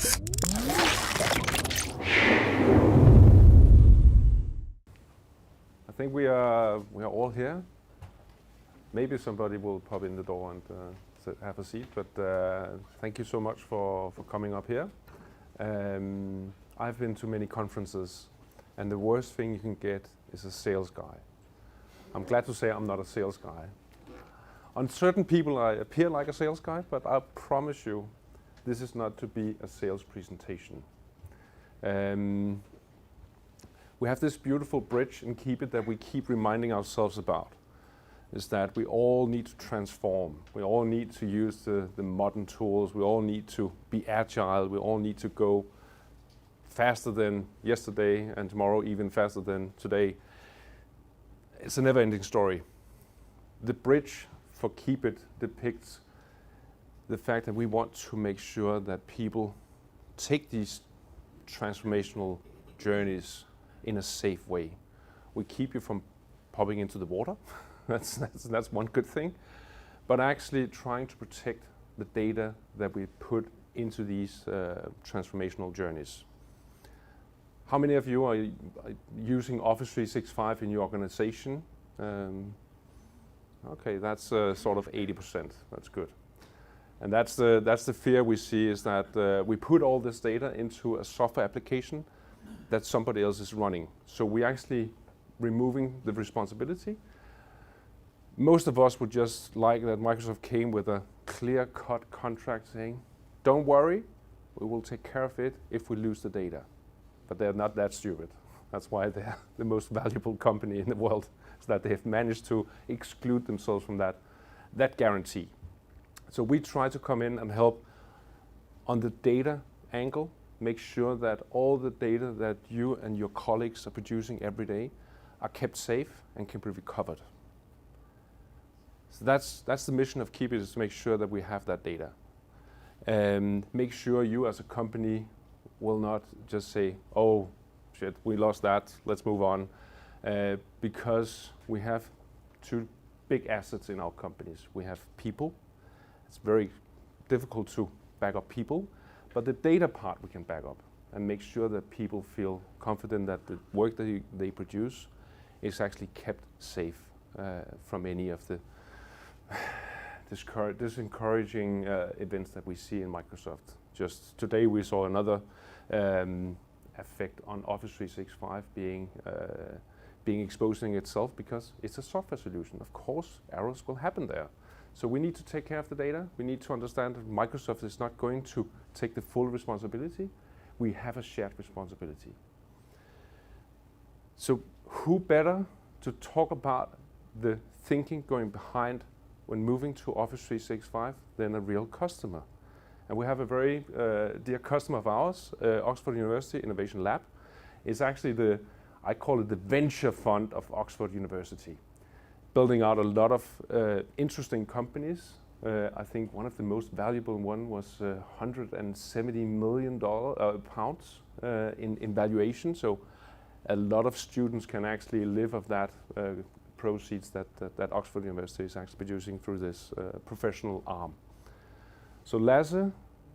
I think we are all here. Maybe somebody will pop in the door and have a seat, but thank you so much for coming up here. I've been to many conferences, and the worst thing you can get is a sales guy. I'm glad to say I'm not a sales guy. On certain people I appear like a sales guy, but I promise you this is not to be a sales presentation. We have this beautiful bridge in Keepit that we keep reminding ourselves about, is that we all need to transform. We all need to use the modern tools. We all need to be agile. We all need to go faster than yesterday and tomorrow even faster than today. It's a never-ending story. The bridge for Keepit depicts the fact that we want to make sure that people take these transformational journeys in a safe way. We keep you from popping into the water. That's one good thing. But actually trying to protect the data that we put into these transformational journeys. How many of you are using Office 365 in your organization? Okay, that's sort of 80%. That's good. And that's the fear we see, is that we put all this data into a software application that somebody else is running. So we're actually removing the responsibility. Most of us would just like that Microsoft came with a clear-cut contract saying, don't worry, we will take care of it if we lose the data. But they're not that stupid. That's why they're the most valuable company in the world, is that they have managed to exclude themselves from that guarantee. So we try to come in and help on the data angle, make sure that all the data that you and your colleagues are producing every day are kept safe and can be recovered. So that's the mission of Keepit, is to make sure that we have that data. And make sure you as a company will not just say, oh shit, we lost that, let's move on. Because we have two big assets in our companies. We have people. It's very difficult to back up people, but the data part we can back up and make sure that people feel confident that the work that they produce is actually kept safe from any of the discouraging events that we see in Microsoft. Just today we saw another effect on Office 365 being exposing itself because it's a software solution. Of course, errors will happen there. So we need to take care of the data. We need to understand that Microsoft is not going to take the full responsibility. We have a shared responsibility. So who better to talk about the thinking going behind when moving to Office 365 than a real customer? And we have a very dear customer of ours, Oxford University Innovation Lab. It's actually I call it the venture fund of Oxford University, building out a lot of interesting companies. I think one of the most valuable one was $170 million pounds in valuation. So a lot of students can actually live of that proceeds that Oxford University is actually producing through this professional arm. So Lasse,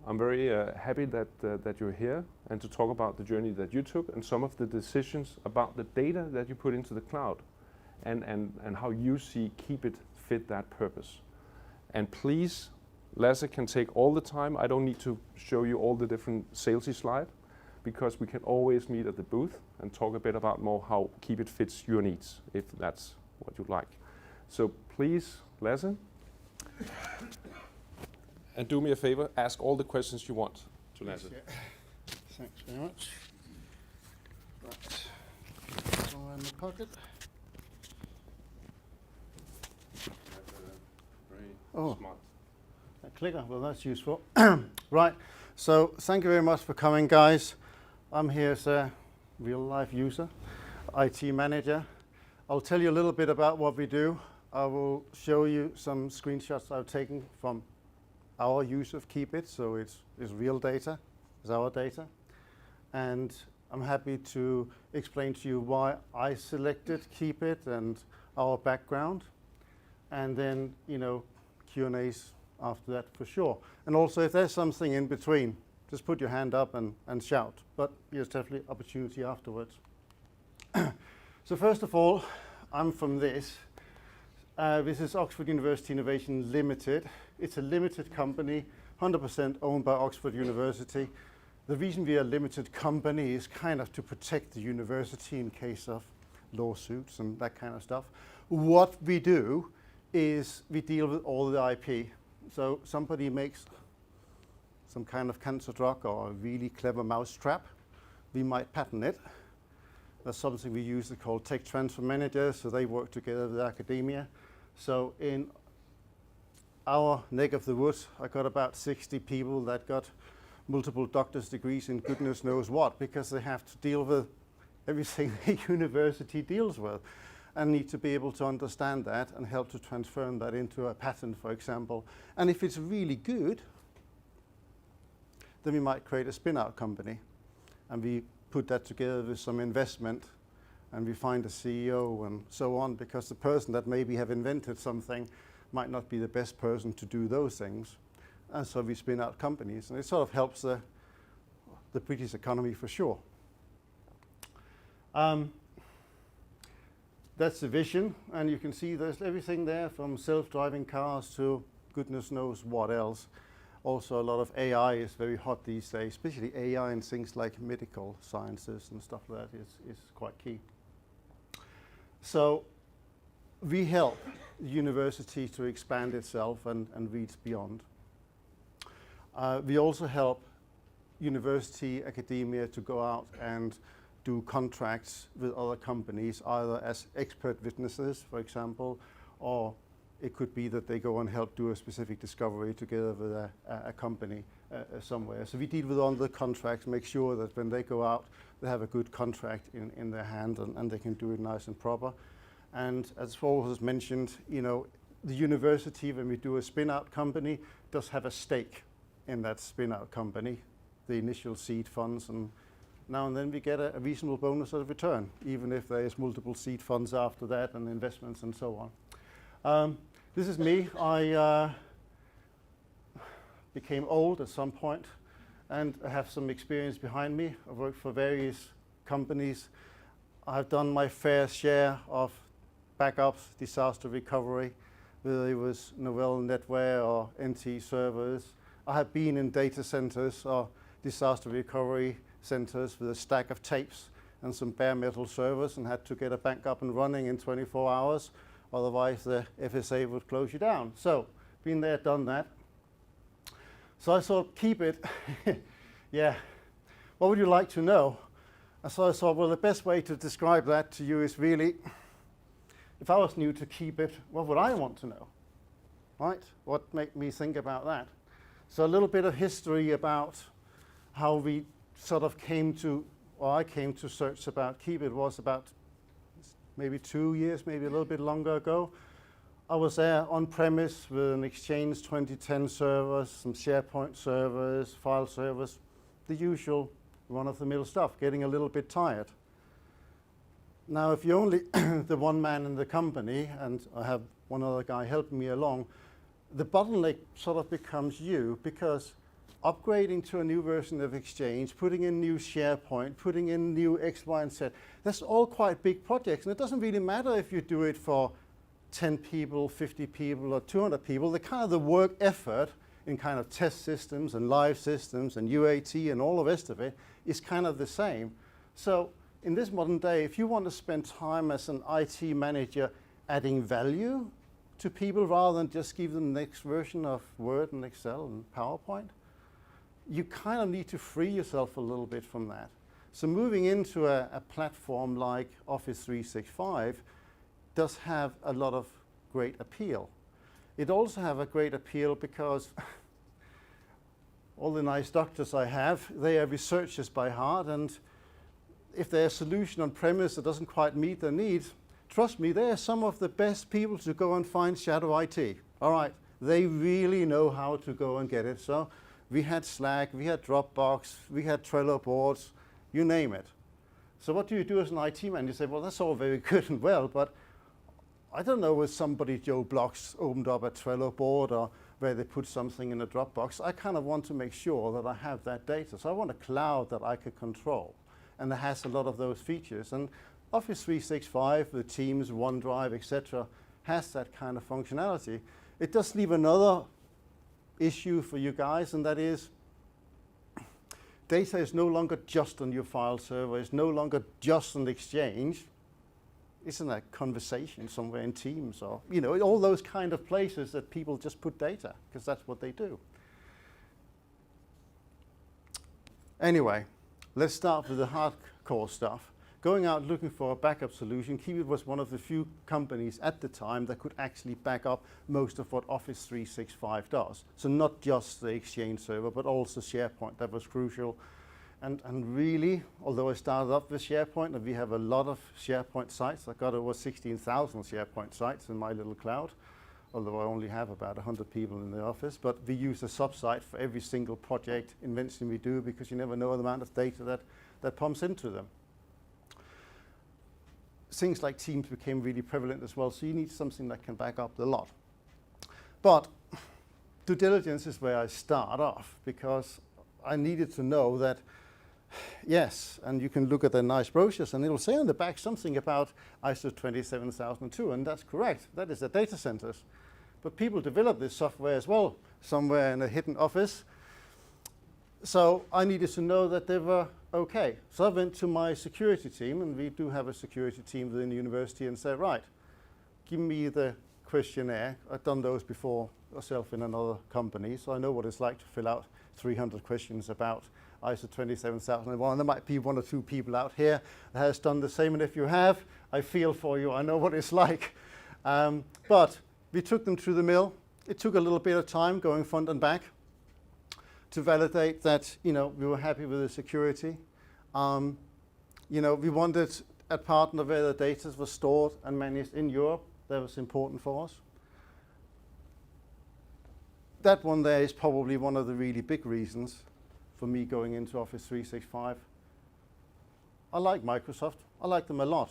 I'm very happy that you're here and to talk about the journey that you took and some of the decisions about the data that you put into the cloud and how you see Keepit fit that purpose. And please, Lasse can take all the time. I don't need to show you all the different salesy slides because we can always meet at the booth and talk a bit about more how Keepit fits your needs, if that's what you'd like. So please, Lasse, and do me a favor, ask all the questions you want to Lasse. Yes, yeah. Thanks very much. Right, all in the pocket. Very smart. That clicker, well that's useful. Right, so thank you very much for coming, guys. I'm here as a real life user, IT manager. I'll tell you a little bit about what we do. I will show you some screenshots I've taken from our use of Keepit, so it's real data, it's our data. And I'm happy to explain to you why I selected Keepit and our background. And then, Q&As after that for sure. And also if there's something in between, just put your hand up and shout. But there's definitely opportunity afterwards. So first of all, I'm from this. This is Oxford University Innovation Limited. It's a limited company, 100% owned by Oxford University. The reason we are a limited company is kind of to protect the university in case of lawsuits and that kind of stuff. What we do is we deal with all the IP. So somebody makes some kind of cancer drug or a really clever mousetrap, we might patent it. That's something we use called tech transfer managers, so they work together with academia. So in our neck of the woods, I got about 60 people that got multiple doctor's degrees in goodness knows what, because they have to deal with everything the university deals with and need to be able to understand that and help to transform that into a patent, for example. And if it's really good, then we might create a spin-out company. And we put that together with some investment, and we find a CEO and so on, because the person that maybe have invented something might not be the best person to do those things. And so we spin out companies, and it sort of helps the British economy for sure. That's the vision, and you can see there's everything there from self-driving cars to goodness knows what else. Also, a lot of AI is very hot these days, especially AI in things like medical sciences and stuff like that is quite key. So we help the university to expand itself and reach beyond. We also help university academia to go out and do contracts with other companies, either as expert witnesses, for example, or it could be that they go and help do a specific discovery together with a company somewhere. So we deal with all the contracts, make sure that when they go out, they have a good contract in their hand and they can do it nice and proper. And as Paul has mentioned, you know, the university, when we do a spin-out company, does have a stake in that spin-out company, the initial seed funds, and now and then we get a reasonable bonus of return, even if there is multiple seed funds after that and investments and so on. This is me. I became old at some point, and I have some experience behind me. I've worked for various companies. I've done my fair share of backups, disaster recovery, whether it was Novell NetWare or NT servers. I have been in data centers or disaster recovery centers with a stack of tapes and some bare metal servers and had to get a bank up and running in 24 hours. Otherwise, the FSA would close you down. So, been there, done that. So I thought, Keepit, yeah, what would you like to know? And so I thought, well, the best way to describe that to you is really, if I was new to Keepit, what would I want to know, right? What made me think about that? So a little bit of history about how we sort of came to, or I came to search about Keepit was about maybe 2 years, maybe a little bit longer ago. I was there on premise with an Exchange 2010 servers, some SharePoint servers, file servers, the usual run-of-the-mill stuff, getting a little bit tired. Now, if you're only the one man in the company, and I have one other guy helping me along, the bottleneck sort of becomes you, because upgrading to a new version of Exchange, putting in new SharePoint, putting in new X, Y, and Z, that's all quite big projects. And it doesn't really matter if you do it for 10 people, 50 people, or 200 people. The kind of the work effort in kind of test systems and live systems and UAT and all the rest of it is kind of the same. So in this modern day, if you want to spend time as an IT manager adding value to people rather than just give them the next version of Word and Excel and PowerPoint, you kind of need to free yourself a little bit from that. So moving into a platform like Office 365 does have a lot of great appeal. It also have a great appeal because all the nice doctors I have, they are researchers by heart, and if their solution on premise that doesn't quite meet their needs, trust me, they are some of the best people to go and find shadow IT. All right, they really know how to go and get it. So we had Slack, we had Dropbox, we had Trello boards, you name it. So what do you do as an IT man? You say, well, that's all very good and well, but I don't know if somebody, Joe Blocks, opened up a Trello board, or where they put something in a Dropbox. I kind of want to make sure that I have that data. So I want a cloud that I can control, and that has a lot of those features. And Office 365, the Teams, OneDrive, etc., has that kind of functionality. It does leave another issue for you guys, and that is data is no longer just on your file server. It's no longer just on Exchange. It's in a conversation somewhere in Teams, or all those kind of places that people just put data, because that's what they do. Anyway, let's start with the hardcore stuff. Going out looking for a backup solution, Keepit was one of the few companies at the time that could actually back up most of what Office 365 does. So not just the Exchange server, but also SharePoint. That was crucial. And really, although I started up with SharePoint, and we have a lot of SharePoint sites, I've got over 16,000 SharePoint sites in my little cloud, although I only have about 100 people in the office. But we use a sub-site for every single project invention we do, because you never know the amount of data that pumps into them. Things like Teams became really prevalent as well, so you need something that can back up the lot. But due diligence is where I start off, because I needed to know that, yes, and you can look at the nice brochures and it'll say on the back something about ISO 27002, and that's correct. That is the data centers. But people develop this software as well, somewhere in a hidden office. So I needed to know that they were okay. So I went to my security team, and we do have a security team within the university, and said, right, give me the questionnaire. I've done those before myself in another company, so I know what it's like to fill out 300 questions about ISO 27001. There might be one or two people out here that has done the same, and if you have, I feel for you. I know what it's like. But we took them through the mill. It took a little bit of time going front and back to validate that we were happy with the security. We wanted a partner where the data was stored and managed in Europe. That was important for us. That one there is probably one of the really big reasons for me going into Office 365. I like Microsoft. I like them a lot.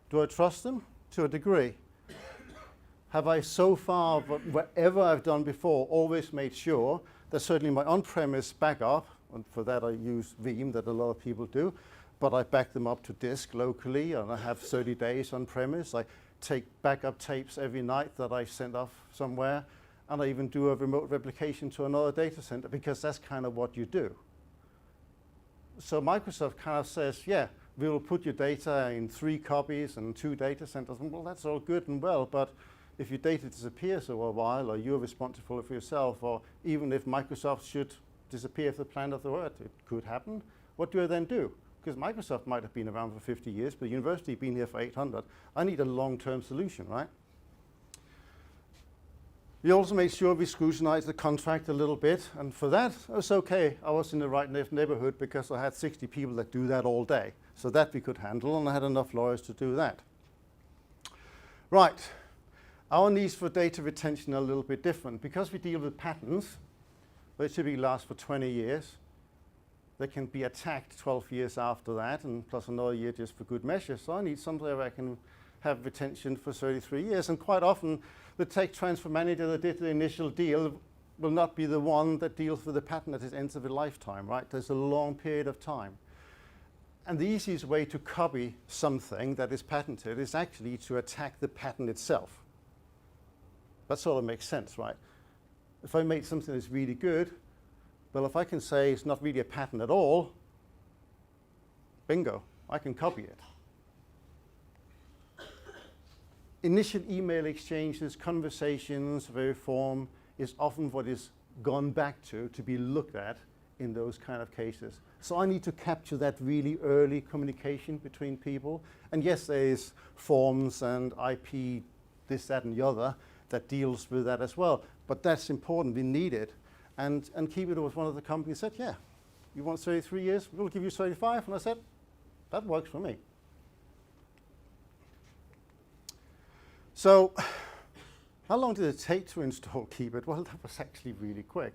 Do I trust them? To a degree. Have I so far, whatever I've done before, always made sure that certainly my on-premise backup, and for that I use Veeam, that a lot of people do, but I back them up to disk locally, and I have 30 days on-premise. I take backup tapes every night that I send off somewhere, and I even do a remote replication to another data center, because that's kind of what you do. So Microsoft kind of says, yeah, we will put your data in 3 copies and 2 data centers. And well, that's all good and well, but if your data disappears over a while, or you're responsible for yourself, or even if Microsoft should disappear off the planet of the earth, it could happen, what do I then do? Because Microsoft might have been around for 50 years, but the university has been here for 800. I need a long-term solution, right? We also made sure we scrutinized the contract a little bit, and for that, it was okay. I was in the right neighborhood, because I had 60 people that do that all day. So that we could handle, and I had enough lawyers to do that. Right. Our needs for data retention are a little bit different. Because we deal with patents, they typically last for 20 years. They can be attacked 12 years after that, and plus another year just for good measure. So I need something where I can have retention for 33 years. And quite often, the tech transfer manager that did the initial deal will not be the one that deals with the patent at its end of the lifetime, right? There's a long period of time. And the easiest way to copy something that is patented is actually to attack the patent itself. That sort of makes sense, right? If I made something that's really good, well, if I can say it's not really a patent at all, bingo, I can copy it. Initial email exchanges, conversations of every form is often what is gone back to be looked at in those kind of cases. So I need to capture that really early communication between people. And yes, there is forms and IP, this, that, and the other, that deals with that as well. But that's important, we need it. And Keepit was one of the companies that said, yeah, you want 33 years, we'll give you 35. And I said, that works for me. So how long did it take to install Keepit? Well, that was actually really quick.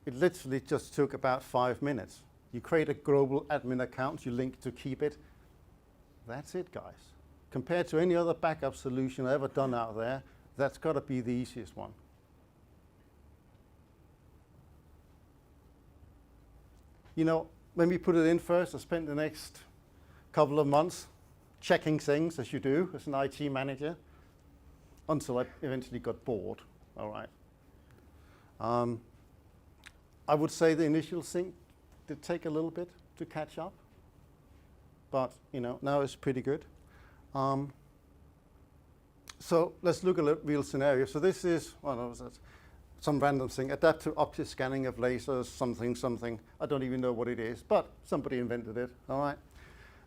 It literally just took about 5 minutes. You create a global admin account, you link to Keepit. That's it, guys. Compared to any other backup solution I've ever done out there, that's got to be the easiest one. You know, when we put it in first, I spent the next couple of months checking things, as you do as an IT manager, until I eventually got bored. All right. I would say the initial sync did take a little bit to catch up, but you know, now it's pretty good. So let's look at a real scenario. So this is, well, what was that? Some random thing, adaptive optic scanning of lasers, something. I don't even know what it is, but somebody invented it, all right?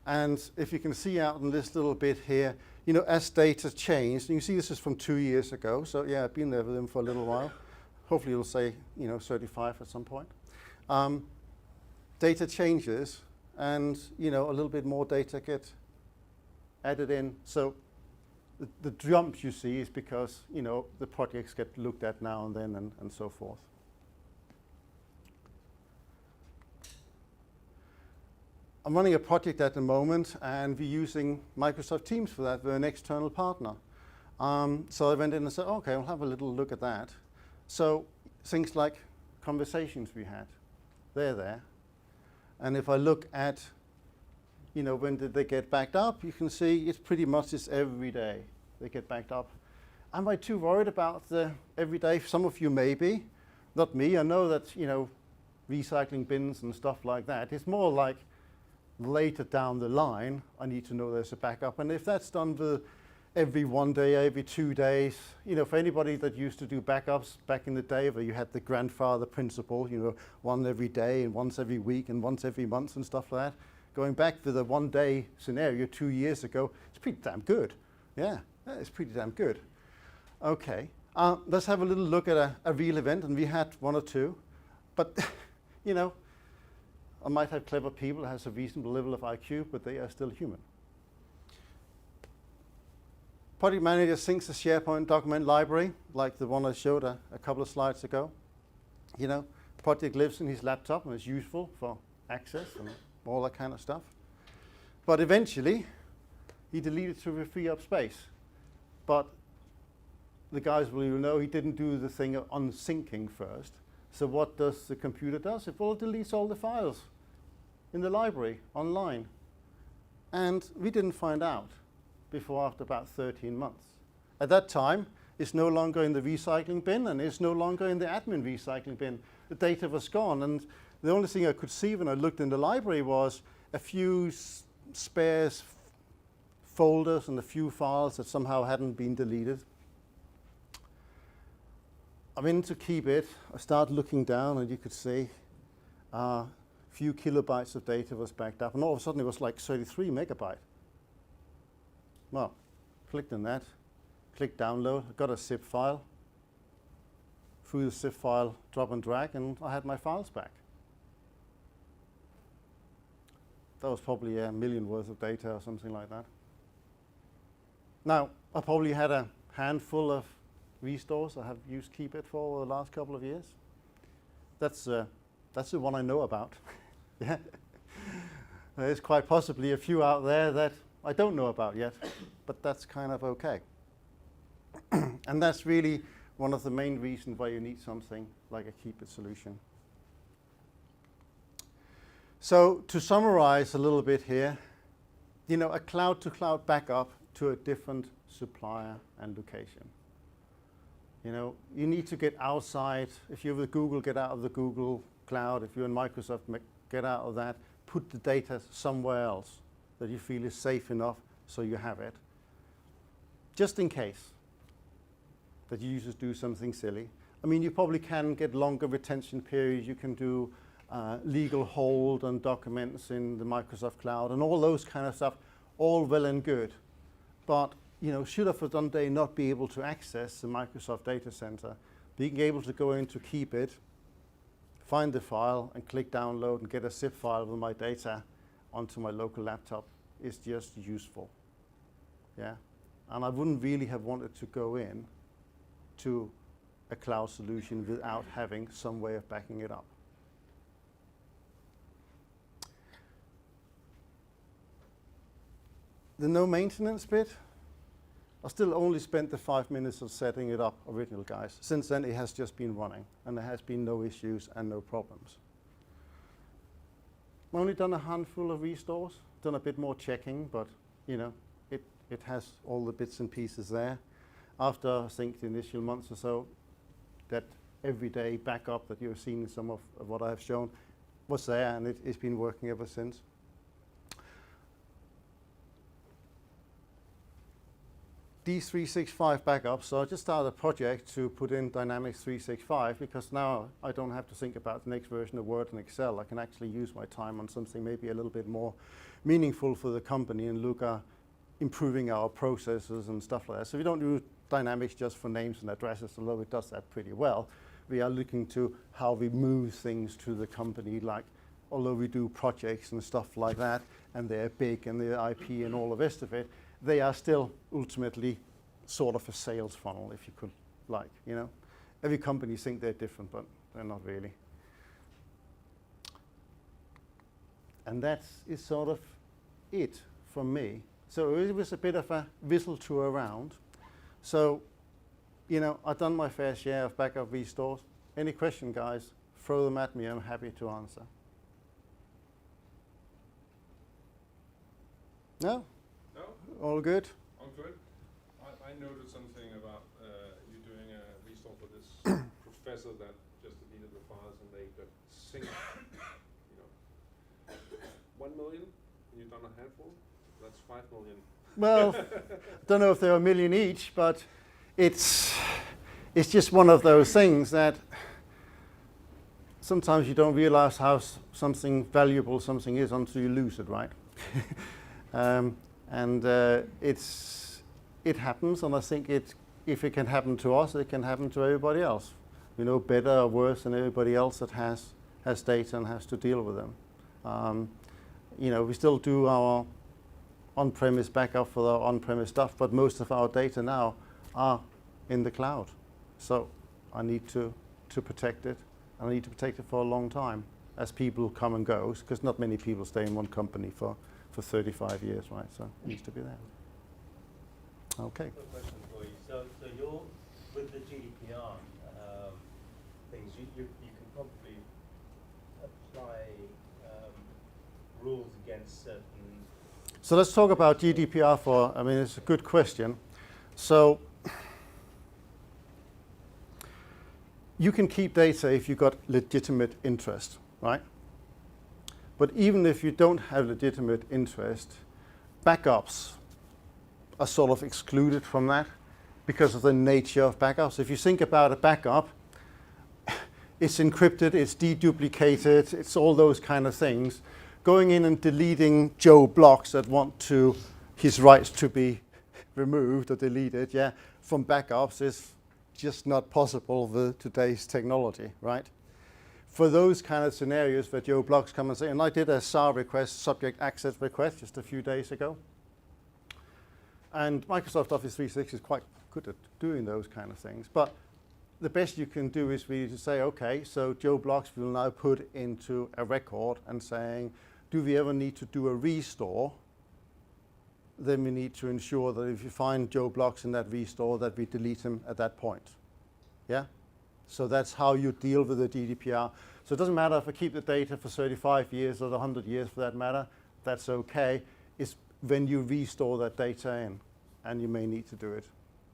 And if you can see out in this little bit here, you know, as data changed, and you see this is from 2 years ago, so yeah, I've been there with them for a little while. Hopefully it'll say, you know, 35 at some point. Data changes, and, you know, a little bit more data get added in. So the jumps you see is because, you know, the projects get looked at now and then and so forth. I'm running a project at the moment, and we're using Microsoft Teams for that. We're an external partner. So I went in and said, okay, I'll have a little look at that. So things like conversations we had, they're there. And if I look at, you know, when did they get backed up, you can see it's pretty much just every day they get backed up. Am I too worried about the every day? Some of you may be, not me. I know that, you know, recycling bins and stuff like that. It's more like later down the line, I need to know there's a backup. And if that's done with every 1 day, every 2 days, you know, for anybody that used to do backups back in the day where you had the grandfather principle, you know, one every day and once every week and once every month and stuff like that, going back to the 1 day scenario 2 years ago, it's pretty damn good. Yeah, it's pretty damn good. Okay, let's have a little look at a real event, and we had 1 or 2, but you know, I might have clever people that has a reasonable level of IQ, but they are still human. Project manager syncs a SharePoint document library, like the one I showed a couple of slides ago. You know, project lives in his laptop and is useful for access and all that kind of stuff. But eventually, he deleted to free up space. But the guys will know he didn't do the thing of unsyncing first. So what does the computer do? Well, it deletes all the files in the library online. And we didn't find out before after about 13 months. At that time, it's no longer in the recycling bin, and it's no longer in the admin recycling bin. The data was gone, and the only thing I could see when I looked in the library was a few spares folders and a few files that somehow hadn't been deleted. I'm into Keepit. I started looking down, and you could see a few kilobytes of data was backed up, and all of a sudden it was like 33 megabytes. Well, clicked on that, clicked download, got a zip file. Through the zip file, drop and drag, and I had my files back. That was probably $1 million worth of data or something like that. Now, I probably had a handful of restores I have used Keepit for the last couple of years. That's the one I know about. Yeah. There's quite possibly a few out there that I don't know about yet, but that's kind of okay. And that's really one of the main reasons why you need something like a Keepit solution. So to summarize a little bit here, you know, a cloud-to-cloud backup to a different supplier and location. You know, you need to get outside. If you're with Google, get out of the Google cloud. If you're in Microsoft, get out of that. Put the data somewhere else that you feel is safe enough so you have it. Just in case that users do something silly. I mean, you probably can get longer retention periods. You can do legal hold on documents in the Microsoft cloud and all those kind of stuff, all well and good. But, you know, should have one day not be able to access the Microsoft data center, being able to go into Keepit, find the file and click download and get a zip file with my data onto my local laptop is just useful. Yeah, and I wouldn't really have wanted to go in to a cloud solution without having some way of backing it up. The no maintenance bit, I still only spent the 5 minutes of setting it up original, guys. Since then it has just been running and there has been no issues and no problems. only done a handful of restores, done a bit more checking, but you know, it has all the bits and pieces there. After I think the initial months or so, that everyday backup that you've seen in some of what I have shown was there, and it's been working ever since. These 365 backups, so I just started a project to put in Dynamics 365 because now I don't have to think about the next version of Word and Excel. I can actually use my time on something maybe a little bit more meaningful for the company and look at improving our processes and stuff like that. So we don't do Dynamics just for names and addresses, although it does that pretty well. We are looking to how we move things to the company, like although we do projects and stuff like that, and they're big and they're IP and all the rest of it, they are still ultimately sort of a sales funnel, if you could like, you know. Every company think they're different, but they're not really. And that is sort of it from me. So it was a bit of a whistle tour around. So, you know, I've done my fair share of backup restores. Any question, guys, throw them at me. I'm happy to answer. No? No? All good? All good. I noted something about you doing a restore for this professor that just deleted the files and they got synced. You know, 1 million. And you've done a handful. That's 5 million. Well, don't know if they're a million each, but it's just one of those things that sometimes you don't realize how something valuable something is until you lose it, right? It happens, and I think if it can happen to us, it can happen to everybody else. You know, better or worse than everybody else that has data and has to deal with them. You know, we still do our on-premise backup for our on-premise stuff, but most of our data now are in the cloud. So I need to protect it, and I need to protect it for a long time as people come and go, because not many people stay in one company for 35 years, right? So it needs to be there. Okay. Quick question for you. So you're with the GDPR things. You can probably apply rules against certain. So let's talk about GDPR for. I mean, it's a good question. So you can keep data if you've got legitimate interest, right? But even if you don't have legitimate interest, backups are sort of excluded from that because of the nature of backups. If you think about a backup, it's encrypted, it's deduplicated, it's all those kind of things. Going in and deleting Joe Blocks that want his rights to be removed or deleted, yeah, from backups is just not possible with today's technology, right? For those kind of scenarios where Joe Blocks come and say, and I did a SAR request, subject access request, just a few days ago. And Microsoft Office 365 is quite good at doing those kind of things. But the best you can do is really to say, okay, so Joe Blocks will now put into a record and saying, do we ever need to do a restore? Then we need to ensure that if you find Joe Blocks in that restore, that we delete him at that point. Yeah? So that's how you deal with the GDPR. So it doesn't matter if I keep the data for 35 years or 100 years for that matter, that's okay. It's when you restore that data in, and you may need to do it.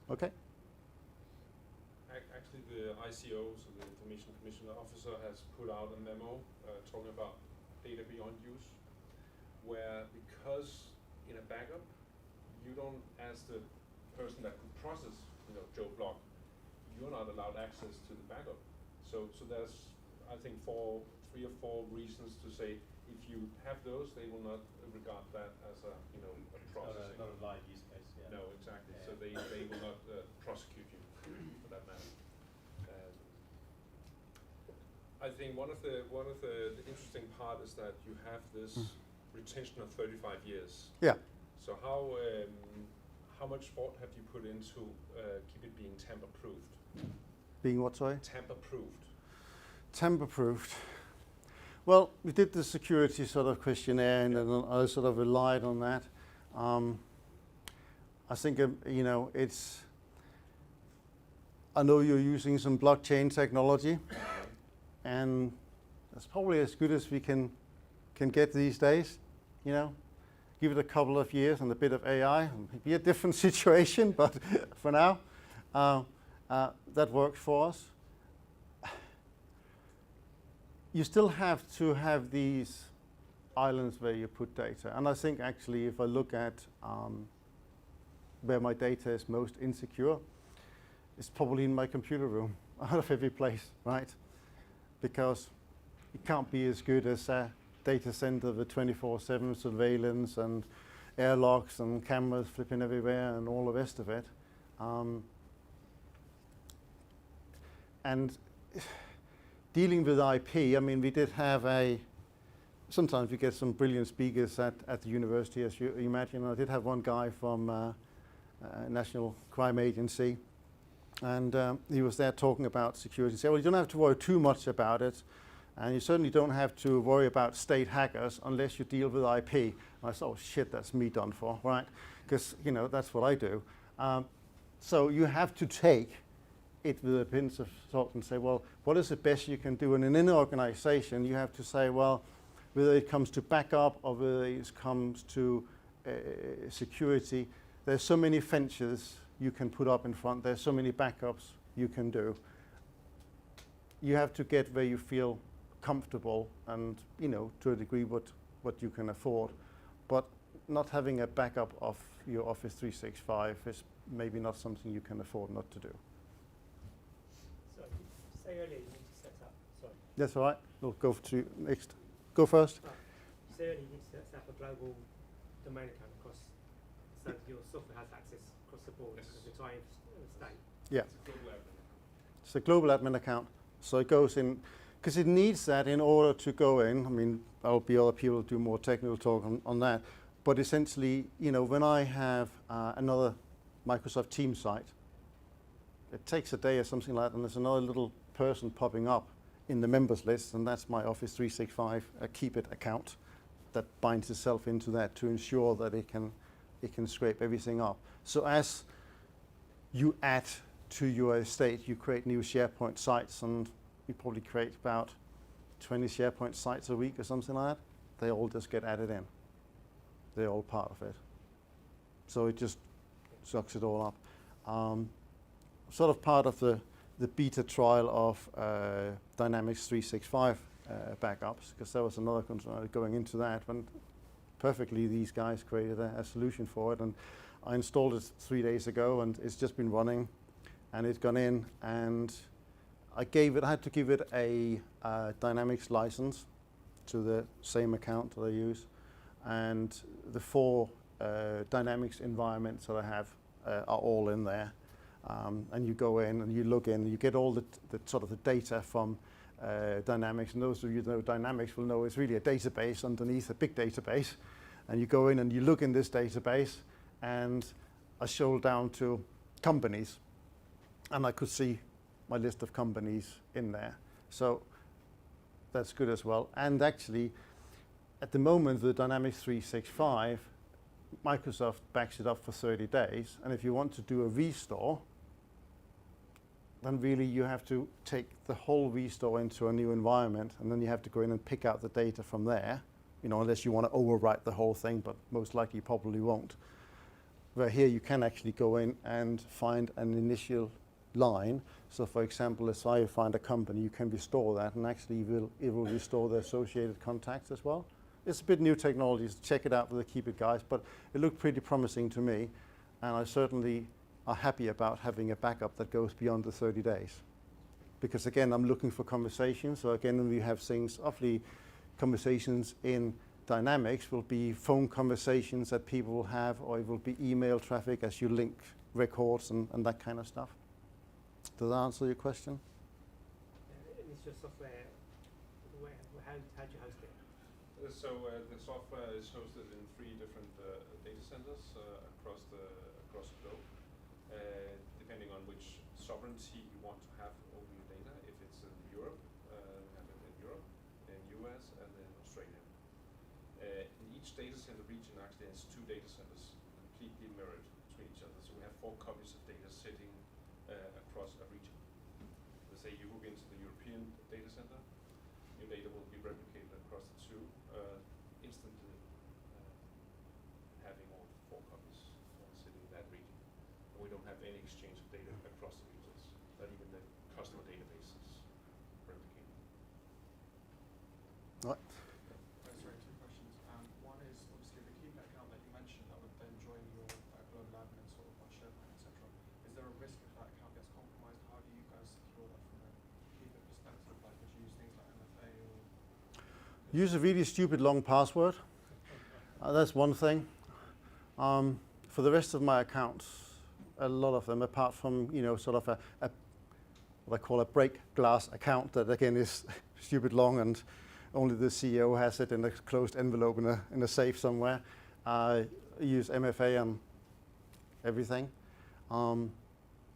Okay? Actually, the ICO, so the Information Commission Officer, has put out a memo talking about data beyond use, where because in a backup, you don't, as the person that could process, you know, Joe Block, you're not allowed access to the backup. So there's, I think, 3 or 4 reasons to say if you have those, they will not regard that as a, you know, a processing. Not a live use case. Yeah. No, exactly. Yeah. So they will not prosecute you for that matter. I think one of the interesting part is that you have this retention of 35 years. Yeah. So how much thought have you put into Keepit being tamper-proofed? Being what, sorry? Tamper-proofed. Tamper-proofed. Well, we did the security sort of questionnaire, and then I sort of relied on that. I think, you know, I know you're using some blockchain technology, and that's probably as good as we can can get these days. You know, give it a couple of years and a bit of AI, it'll be a different situation, but for now, that works for us. You still have to have these islands where you put data. And I think actually if I look at where my data is most insecure, it's probably in my computer room, out of every place, right? Because it can't be as good as a data center with 24/7 surveillance and airlocks and cameras flipping everywhere and all the rest of it. And dealing with IP, I mean, we did have sometimes we get some brilliant speakers at the university, as you imagine. I did have one guy from National Crime Agency, and he was there talking about security. He said, well, you don't have to worry too much about it, and you certainly don't have to worry about state hackers unless you deal with IP. And I thought, oh shit, that's me done for, right? Because, you know, that's what I do. So you have to take it with a pinch of salt and say, well, what is the best you can do? And in an organization, you have to say, well, whether it comes to backup or whether it comes to security, there's so many fences you can put up in front. There's so many backups you can do. You have to get where you feel comfortable and, you know, to a degree what you can afford. But not having a backup of your Office 365 is maybe not something you can afford not to do. So you say earlier you need to set up, sorry. That's all right. We'll go to next. Go first. You say earlier you need to set up a global domain account across, so your software has access across the board Yes. because the entire state. Yeah. It's a global admin account. It's a global admin account. So it goes in, because it needs that in order to go in. I mean, there'll be other people who do more technical talk on that. But essentially, you know, when I have another Microsoft Teams site, it takes a day or something like that, and there's another little person popping up in the members list, and that's my Office 365 Keepit account that binds itself into that to ensure that it can scrape everything up. So as you add to your estate, you create new SharePoint sites, and you probably create about 20 SharePoint sites a week or something like that. They all just get added in. They're all part of it. So it just sucks it all up. Sort of part of the beta trial of Dynamics 365 backups, because there was another concern going into that, when perfectly these guys created a solution for it, and I installed it 3 days ago, and it's just been running, and it's gone in, and I had to give it a Dynamics license to the same account that I use, and the 4 Dynamics environments that I have are all in there. And you go in and you log in, and you get all the sort of the data from Dynamics. And those of you that know Dynamics will know it's really a database underneath a big database. And you go in and you look in this database, and I scroll down to companies, and I could see my list of companies in there. So that's good as well. And actually, at the moment, the Dynamics 365, Microsoft backs it up for 30 days. And if you want to do a restore, then really you have to take the whole restore into a new environment, and then you have to go in and pick out the data from there, you know, unless you want to overwrite the whole thing, but most likely you probably won't. Where here you can actually go in and find an initial line. So for example, if I find a company, you can restore that, and actually it will restore the associated contacts as well. It's a bit new technology, so check it out with the Keepit guys, but it looked pretty promising to me, and I certainly are happy about having a backup that goes beyond the 30 days. Because again, I'm looking for conversations, so again, when we have things, obviously conversations in Dynamics will be phone conversations that people will have, or it will be email traffic as you link records and that kind of stuff. Does that answer your question? And is your software, how do you host it? So the software is hosted in 3 different data centers across the globe, depending on which sovereignty you want to have over your data. If it's in Europe, we have it in Europe, in US, and in Australia. In each data center region actually has 2 data centers completely mirrored between each other. So we have 4 copies of data sitting across a region. Let's say you move into the European data center, your data will be replicated across the 2 we don't have any exchange of data across the users, not even the customer database is replicated. Right. Sorry, two questions. One is obviously the Keepit account that you mentioned that would then join your global admin sort of on SharePoint, etc. Is there a risk if that account gets compromised? How do you guys secure that from a Keepit perspective? Like, would you use things like MFA or? Use a really stupid long password. That's one thing. For the rest of my accounts, a lot of them, apart from sort of a what I call a break glass account that again is stupid long and only the CEO has it in a closed envelope in a safe somewhere. I use MFA on everything.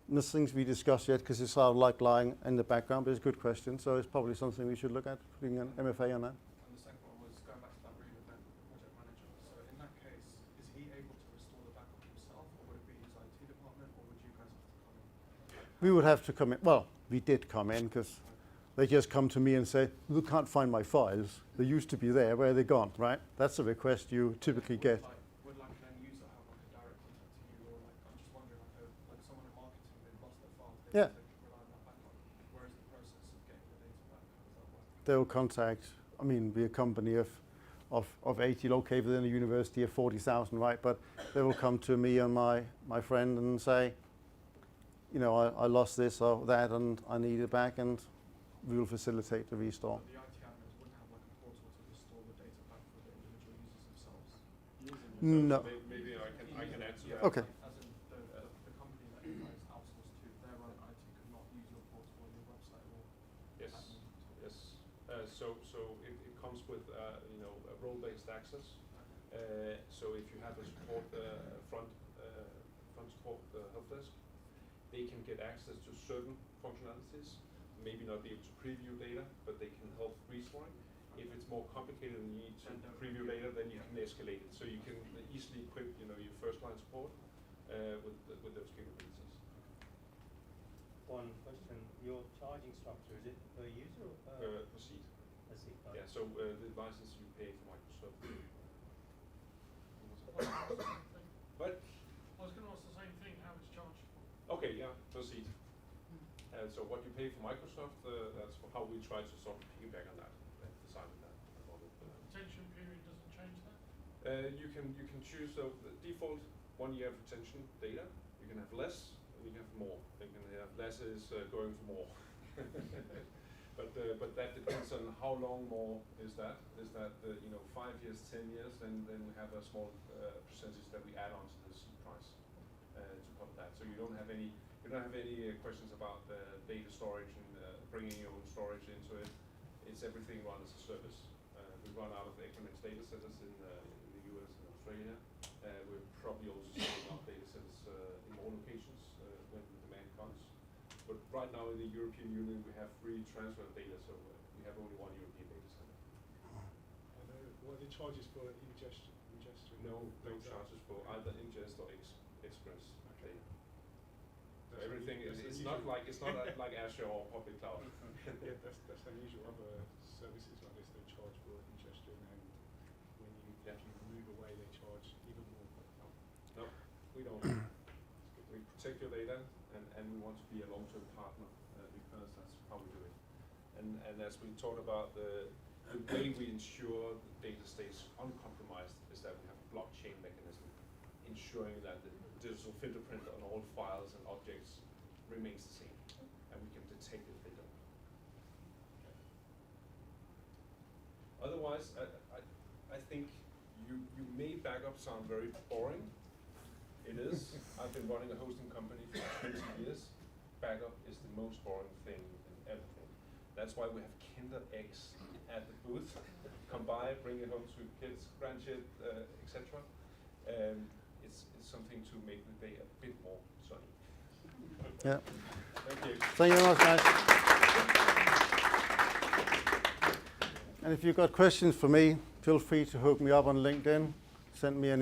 Nothing's we discussed yet because it's sort of like lying in the background, but it's a good question. So it's probably something we should look at, putting an MFA on that. And the second one was going back to that real event project manager. So in that case, is he able to restore the backup himself, or would it be his IT department, or would you guys have to come in? We would have to come in. Well, we did come in because they just come to me and say, "We can't find my files. They used to be there. Where are they gone?" Right? That's a request you typically get. Would like an end user have like a direct contact to you, or like I'm just wondering like someone in marketing they've lost their files, they Yeah. have to rely on that backup. Where is the process of getting the data back? How does that work? They'll contact. I mean, we're a company of 80 located within a university of 40,000, right? But they will come to me and my friend and say, I lost this or that and I need it back, and we will facilitate the restore. The IT admins wouldn't have like a portal to restore the data back for the individual users themselves. No. Maybe I can answer that. Okay. As in the company that you guys outsource to, their own IT could not use your portal or your website or Yes. admin tool. Yes. So it comes with a role-based access. So if you have a support front support help desk, they can get access to certain functionalities. Maybe not be able to preview data, but they can help restoring. If it's more complicated and you need to preview data, then you can escalate it. So you can easily equip your first line support with those capabilities. One question, your charging structure, is it per user or Per seat. per seat? Yeah, so the license you pay for Microsoft. What? I was going to ask the same thing, how it's charged. Okay, yeah, per seat. So what you pay for Microsoft, that's how we try to sort of piggyback on that, design that. Retention period doesn't change that? You can choose the default 1 year of retention data. You can have less, and you can have more. You can have less is going for more. But that depends on how long more is that. Is that 5 years, 10 years? Then we have a small percentage that we add on to the seat price to cover that. So you don't have any questions about data storage and bringing your own storage into it. It's everything run as a service. We run out of Equinix data centers in the US and Australia. We're probably also setting up data centers in more locations when the demand comes. But right now in the European Union we have free transfer of data, so we have only one European data center. What are the charges for ingestion? No charges for either ingest or express data. So everything it's not like Azure or public cloud. Yeah, that's unusual. Other services like this, they charge for ingestion, and when you actually move away, they charge even more. No, we don't. We protect your data, and we want to be a long-term partner because that's how we do it. And as we talked about, the way we ensure the data stays uncompromised is that we have a blockchain mechanism ensuring that the digital fingerprint on all files and objects remains the same, and we can detect if they don't. Otherwise, I think you made backup sound very boring. It is. I've been running a hosting company for 20 years. Backup is the most boring thing in everything. That's why we have Kinder eggs at the booth. Come by, bring it home to kids, grandkids, etc. It's something to make the day a bit more sunny. Yeah. Thank you. Thank you very much, guys. And if you've got questions for me, feel free to hook me up on LinkedIn. Send me an